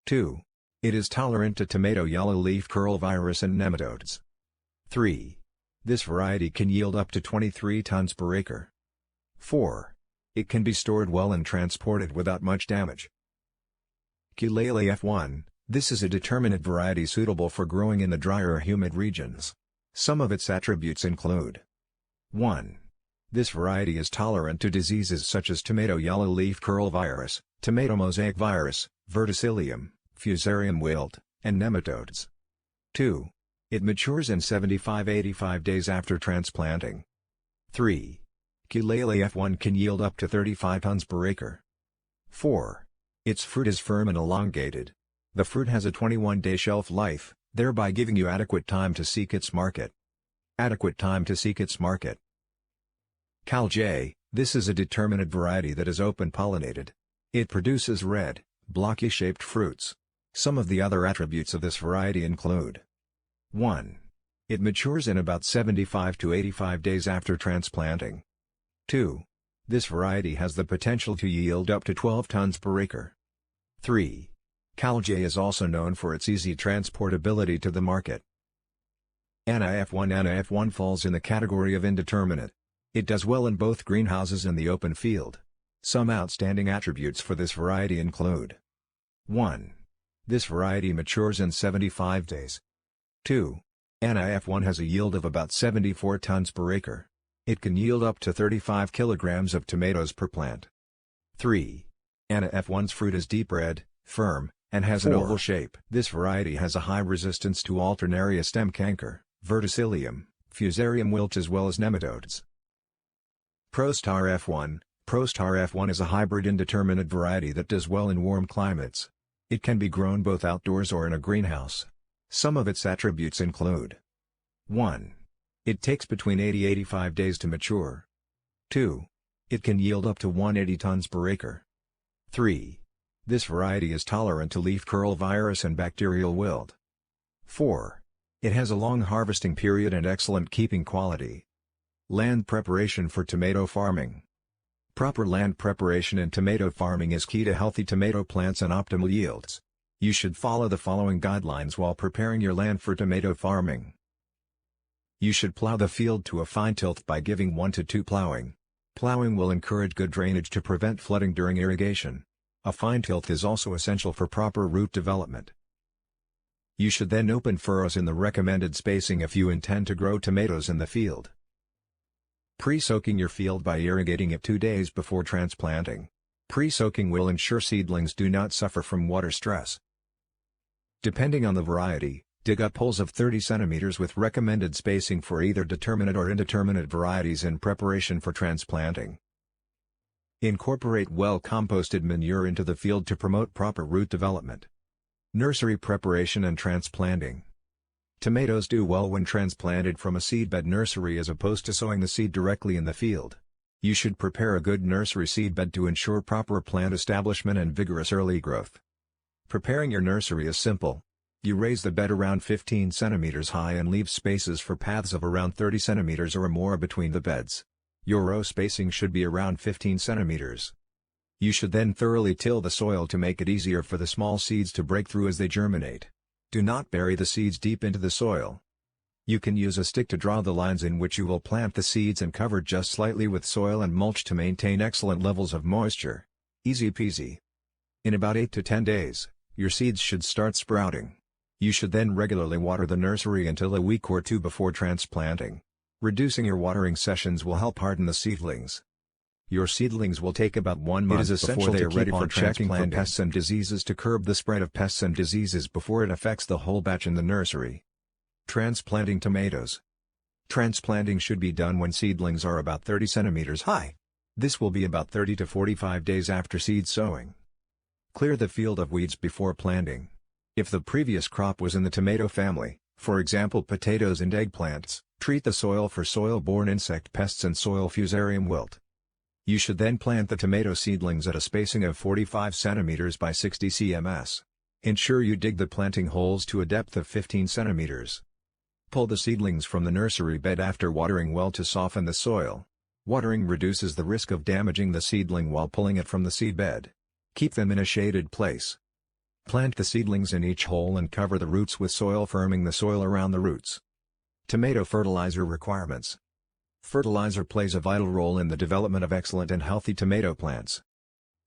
2. It is tolerant to tomato yellow leaf curl virus and nematodes. 3. This variety can yield up to 23 tons per acre. 4. It can be stored well and transported without much damage. Untitled F1, this is a determinate variety suitable for growing in the drier or humid regions. Some of its attributes include: 1. This variety is tolerant to diseases such as tomato yellow leaf curl virus, tomato mosaic virus, verticillium, fusarium wilt, and nematodes. 2. It matures in 75-85 days after transplanting. 3. Untitled F1 can yield up to 35 tons per acre. 4. Its fruit is firm and elongated. The fruit has a 21-day shelf life, thereby giving you adequate time to seek its market. Adequate time to seek its market. Cal J, this is a determinate variety that is open-pollinated. It produces red, blocky-shaped fruits. Some of the other attributes of this variety include: 1. It matures in about 75 to 85 days after transplanting. 2. This variety has the potential to yield up to 12 tons per acre. 3. Cal J is also known for its easy transportability to the market. Untitled F1 falls in the category of indeterminate. It does well in both greenhouses and the open field. Some outstanding attributes for this variety include: 1. This variety matures in 75 days. 2. Untitled F1 has a yield of about 74 tons per acre. It can yield up to 35 kilograms of tomatoes per plant. 3. Untitled F1's fruit is deep red, firm, and has an oval shape. This variety has a high resistance to alternaria stem canker, verticillium, fusarium wilt as well as nematodes. Prostar F1. Prostar F1 is a hybrid indeterminate variety that does well in warm climates. It can be grown both outdoors or in a greenhouse. Some of its attributes include: 1. It takes between 80-85 days to mature. 2. It can yield up to 180 tons per acre. 3. This variety is tolerant to leaf curl virus and bacterial wilt. 4. It has a long harvesting period and excellent keeping quality. Land preparation for tomato farming. Proper land preparation in tomato farming is key to healthy tomato plants and optimal yields. You should follow the following guidelines while preparing your land for tomato farming. You should plow the field to a fine tilth by giving 1 to 2 plowing. Plowing will encourage good drainage to prevent flooding during irrigation. A fine tilth is also essential for proper root development. You should then open furrows in the recommended spacing if you intend to grow tomatoes in the field. Pre-soaking your field by irrigating it 2 days before transplanting. Pre-soaking will ensure seedlings do not suffer from water stress. Depending on the variety, dig up holes of 30 cm with recommended spacing for either determinate or indeterminate varieties in preparation for transplanting. Incorporate well-composted manure into the field to promote proper root development. Nursery preparation and transplanting. Tomatoes do well when transplanted from a seedbed nursery as opposed to sowing the seed directly in the field. You should prepare a good nursery seedbed to ensure proper plant establishment and vigorous early growth. Preparing your nursery is simple. You raise the bed around 15 cm high and leave spaces for paths of around 30 cm or more between the beds. Your row spacing should be around 15 cm. You should then thoroughly till the soil to make it easier for the small seeds to break through as they germinate. Do not bury the seeds deep into the soil. You can use a stick to draw the lines in which you will plant the seeds and cover just slightly with soil and mulch to maintain excellent levels of moisture. Easy peasy. In about 8 to 10 days, your seeds should start sprouting. You should then regularly water the nursery until a week or 2 before transplanting. Reducing your watering sessions will help harden the seedlings. Your seedlings will take about 1 month before they are ready for checking for pests and diseases to curb the spread of pests and diseases before it affects the whole batch in the nursery. Transplanting tomatoes. Transplanting should be done when seedlings are about 30 cm high. This will be about 30 to 45 days after seed sowing. Clear the field of weeds before planting. If the previous crop was in the tomato family, for example potatoes and eggplants, treat the soil for soil-borne insect pests and soil fusarium wilt. You should then plant the tomato seedlings at a spacing of 45 cm by 60 cm. Ensure you dig the planting holes to a depth of 15 cm. Pull the seedlings from the nursery bed after watering well to soften the soil. Watering reduces the risk of damaging the seedling while pulling it from the seedbed. Keep them in a shaded place. Plant the seedlings in each hole and cover the roots with soil, firming the soil around the roots. Tomato fertilizer requirements. Fertilizer plays a vital role in the development of excellent and healthy tomato plants.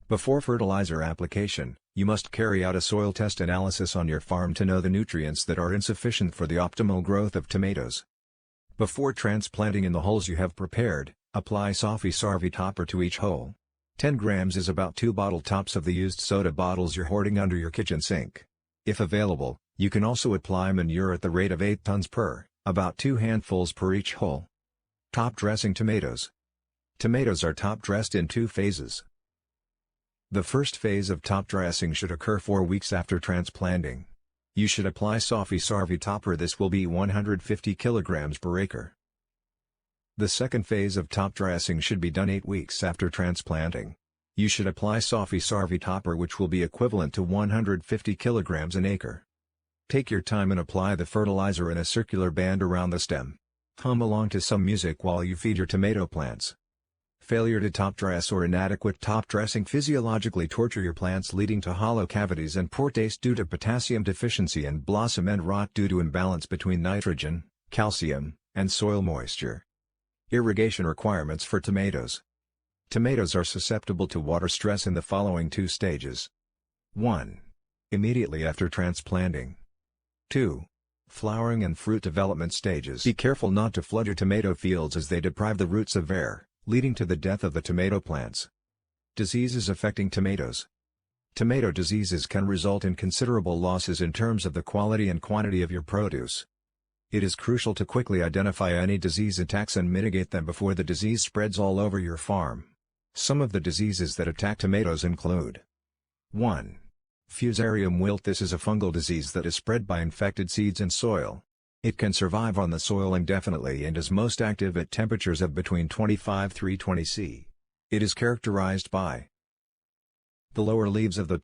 Before fertilizer application, you must carry out a soil test analysis on your farm to know the nutrients that are insufficient for the optimal growth of tomatoes. Before transplanting in the holes you have prepared, apply Sophie Sarvi topper to each hole. 10 grams is about 2 bottle tops of the used soda bottles you're hoarding under your kitchen sink. If available, you can also apply manure at the rate of 8 tons per, about 2 handfuls per each hole. Top dressing tomatoes. Tomatoes are top dressed in 2 phases. The first phase of top dressing should occur 4 weeks after transplanting. You should apply Sophie Sarvi topper. This will be 150 kilograms per acre. The second phase of top dressing should be done 8 weeks after transplanting. You should apply Sophie Sarvi topper, which will be equivalent to 150 kilograms an acre. Take your time and apply the fertilizer in a circular band around the stem. Hum along to some music while you feed your tomato plants. Failure to top dress or inadequate top dressing physiologically torture your plants, leading to hollow cavities and poor taste due to potassium deficiency, and blossom end rot due to imbalance between nitrogen, calcium, and soil moisture. Irrigation requirements for tomatoes. Tomatoes are susceptible to water stress in the following 2 stages. 1. Immediately after transplanting. 2. Flowering and fruit development stages. Be careful not to flood your tomato fields, as they deprive the roots of air, leading to the death of the tomato plants. Diseases affecting tomatoes. Tomato diseases can result in considerable losses in terms of the quality and quantity of your produce. It is crucial to quickly identify any disease attacks and mitigate them before the disease spreads all over your farm. Some of the diseases that attack tomatoes include: 1. Fusarium wilt. This is a fungal disease that is spread by infected seeds and soil. It can survive on the soil indefinitely and is most active at temperatures of between 25°C. It is characterized by the lower leaves of the